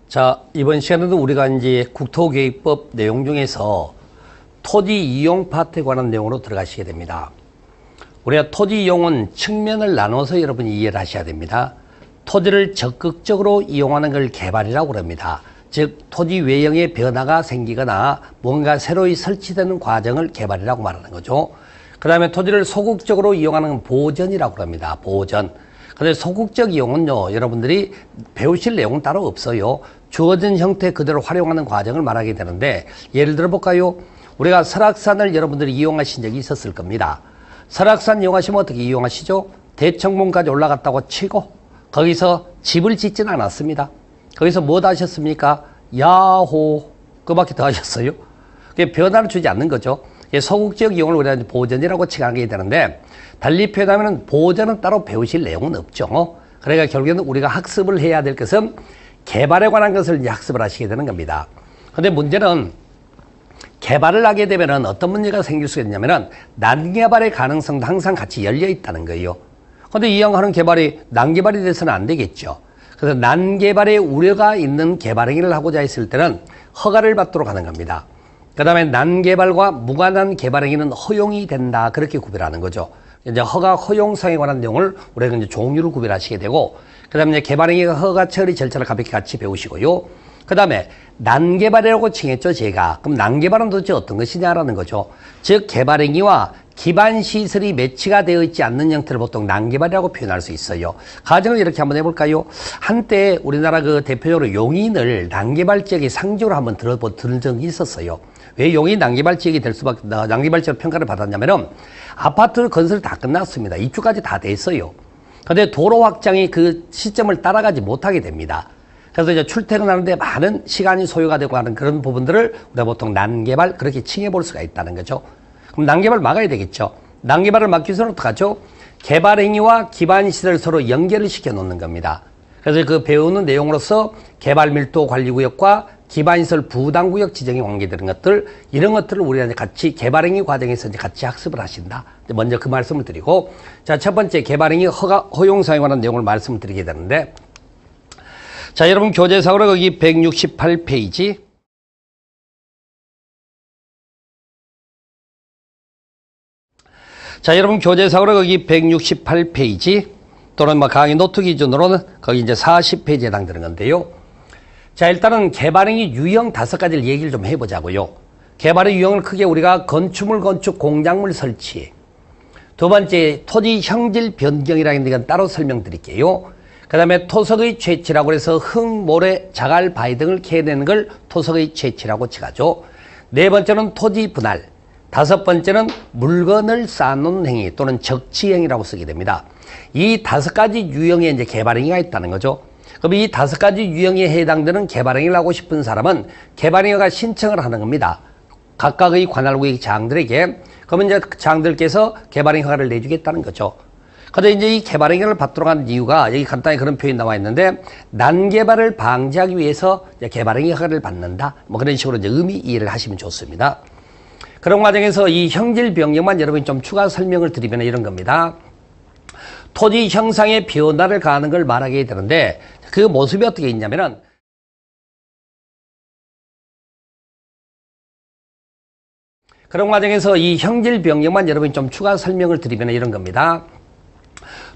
자, 이번 시간에도 우리가 이제 국토계획법 내용 중에서 토지 이용 파트에 관한 내용으로 들어가시게 됩니다. 우리가 토지 이용은 측면을 나눠서 여러분이 이해를 하셔야 됩니다. 토지를 적극적으로 이용하는 걸 개발이라고 합니다. 즉, 토지 외형의 변화가 생기거나 뭔가 새로이 설치되는 과정을 개발이라고 말하는 거죠. 그 다음에 토지를 소극적으로 이용하는 건 보전이라고 합니다. 보전. 근데 소극적 이용은요, 여러분들이 배우실 내용은 따로 없어요. 주어진 형태 그대로 활용하는 과정을 말하게 되는데, 예를 들어 볼까요? 우리가 설악산을 여러분들이 이용하신 적이 있었을 겁니다. 설악산 이용하시면 어떻게 이용하시죠? 대청봉까지 올라갔다고 치고 거기서 집을 짓지는 않았습니다. 거기서 뭐 하셨습니까? 야호, 그밖에 더 하셨어요? 그게 변화를 주지 않는 거죠. 소극적 이용을 우리가 보전이라고 칭하게 되는데, 달리 표현하면 보전은 따로 배우실 내용은 없죠. 그러니까 결국에는 우리가 학습을 해야 될 것은 개발에 관한 것을 이제 학습을 하시게 되는 겁니다. 근데 문제는 개발을 하게 되면 어떤 문제가 생길 수가 있냐면은 난개발의 가능성도 항상 같이 열려 있다는 거예요. 근데 이왕하는 개발이 난개발이 돼서는 안 되겠죠. 그래서 난개발의 우려가 있는 개발 행위를 하고자 했을 때는 허가를 받도록 하는 겁니다. 그 다음에 난개발과 무관한 개발 행위는 허용이 된다. 그렇게 구별하는 거죠. 이제 허가 허용성에 관한 내용을 우리가 이제 종류를 구별하시게 되고, 그 다음에 이제 개발 행위가 허가 처리 절차를 가볍게 같이 배우시고요. 그 다음에 난개발이라고 칭했죠, 제가. 그럼 난개발은 도대체 어떤 것이냐라는 거죠. 즉, 개발 행위와 기반 시설이 매치가 되어 있지 않는 형태를 보통 난개발이라고 표현할 수 있어요. 가정을 이렇게 한번 해볼까요? 한때 우리나라 그 대표적으로 용인을 난개발 지역의 상징으로 한번 들은 적이 있었어요. 왜 용인 난개발 지역이 될 수밖에, 난개발 지역 평가를 받았냐면은 아파트 건설 다 끝났습니다. 입주까지 다 됐어요. 근데 도로 확장이 그 시점을 따라가지 못하게 됩니다. 그래서 이제 출퇴근하는데 많은 시간이 소요가 되고 하는 그런 부분들을 우리가 보통 난개발 그렇게 칭해 볼 수가 있다는 거죠. 그럼 난개발 막아야 되겠죠. 난개발을 막기 위해서는 어떡하죠? 개발 행위와 기반 시설을 서로 연결을 시켜 놓는 겁니다. 그래서 그 배우는 내용으로서 개발 밀도 관리 구역과 기반시설 부담구역 지정에 관계되는 것들, 이런 것들을 우리가 이제 같이 개발행위 과정에서 이제 같이 학습을 하신다. 먼저 그 말씀을 드리고, 자, 첫 번째 개발행위 허용사항에 관한 내용을 말씀을 드리게 되는데, 자, 여러분 교재상으로 거기 168페이지. 자, 여러분 교재상으로 거기 168페이지 또는 뭐 강의 노트 기준으로는 거기 이제 40페이지에 해당되는 건데요. 자, 일단은 개발행위 유형 5가지를 얘기를 좀 해보자고요. 개발의 유형을 크게 우리가 건축물 건축, 공작물 설치. 두 번째, 토지 형질 변경이라는 건 따로 설명드릴게요. 그 다음에 토석의 채취라고 해서 흙, 모래, 자갈, 바위 등을 캐내는 걸 토석의 채취라고 칭하죠. 네 번째는 토지 분할. 다섯 번째는 물건을 쌓아놓는 행위 또는 적치 행위라고 쓰게 됩니다. 이 5가지 유형의 이제 개발행위가 있다는 거죠. 그럼 이 5가지 유형에 해당되는 개발행위를 하고 싶은 사람은 개발행위가 신청을 하는 겁니다. 각각의 관할구역 장들에게. 그러면 이제 장들께서 개발행위 허가를 내주겠다는 거죠. 근데 이제 이 개발행위를 받도록 하는 이유가 여기 간단히 그런 표현이 나와 있는데, 난개발을 방지하기 위해서 개발행위 허가를 받는다. 뭐 그런 식으로 이제 의미 이해를 하시면 좋습니다. 그런 과정에서 이 형질 변경만 여러분이 좀 추가 설명을 드리면 이런 겁니다. 토지 형상의 변화를 가하는 걸 말하게 되는데, 그 모습이 어떻게 있냐면은, 그런 과정에서 이 형질 변경만 여러분이 좀 추가 설명을 드리면 이런 겁니다.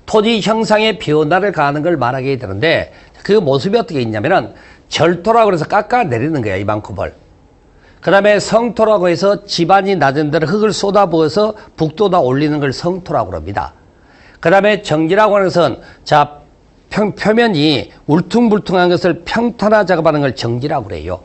토지 형상의 변화를 가하는 걸 말하게 되는데, 그 모습이 어떻게 있냐면은, 절토라고 해서 깎아내리는 거야, 이만큼을. 그 다음에 성토라고 해서 지반이 낮은 데를 흙을 쏟아부어서 북돋아 올리는 걸 성토라고 합니다. 그 다음에 정지라고 하는 것은, 자, 표면이 울퉁불퉁한 것을 평탄화 작업하는 걸 정지라고 그래요.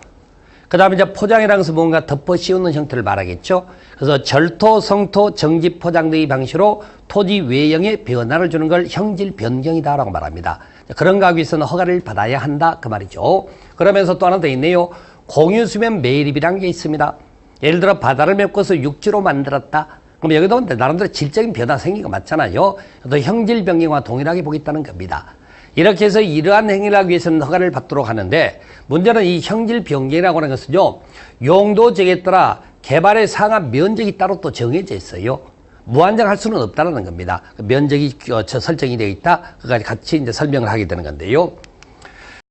그 다음에 이제 포장이라는 것은 뭔가 덮어 씌우는 형태를 말하겠죠. 그래서 절토, 성토, 정지, 포장 등의 방식으로 토지 외형의 변화를 주는 걸 형질 변경이다라고 말합니다. 그런 거 하기 위해서는 허가를 받아야 한다 그 말이죠. 그러면서 또 하나 더 있네요. 공유수면 매립이라는 게 있습니다. 예를 들어 바다를 메꿔서 육지로 만들었다. 그럼 여기도 나름대로 질적인 변화 생긴 거 맞잖아요. 또 형질 변경과 동일하게 보겠다는 겁니다. 이렇게 해서 이러한 행위를 하기 위해서는 허가를 받도록 하는데, 문제는 이 형질 변경이라고 하는 것은요, 용도 지역에 따라 개발의 상한 면적이 따로 또 정해져 있어요. 무한정할 수는 없다는 겁니다. 면적이 설정이 되어 있다. 그까지 같이 이제 설명을 하게 되는 건데요.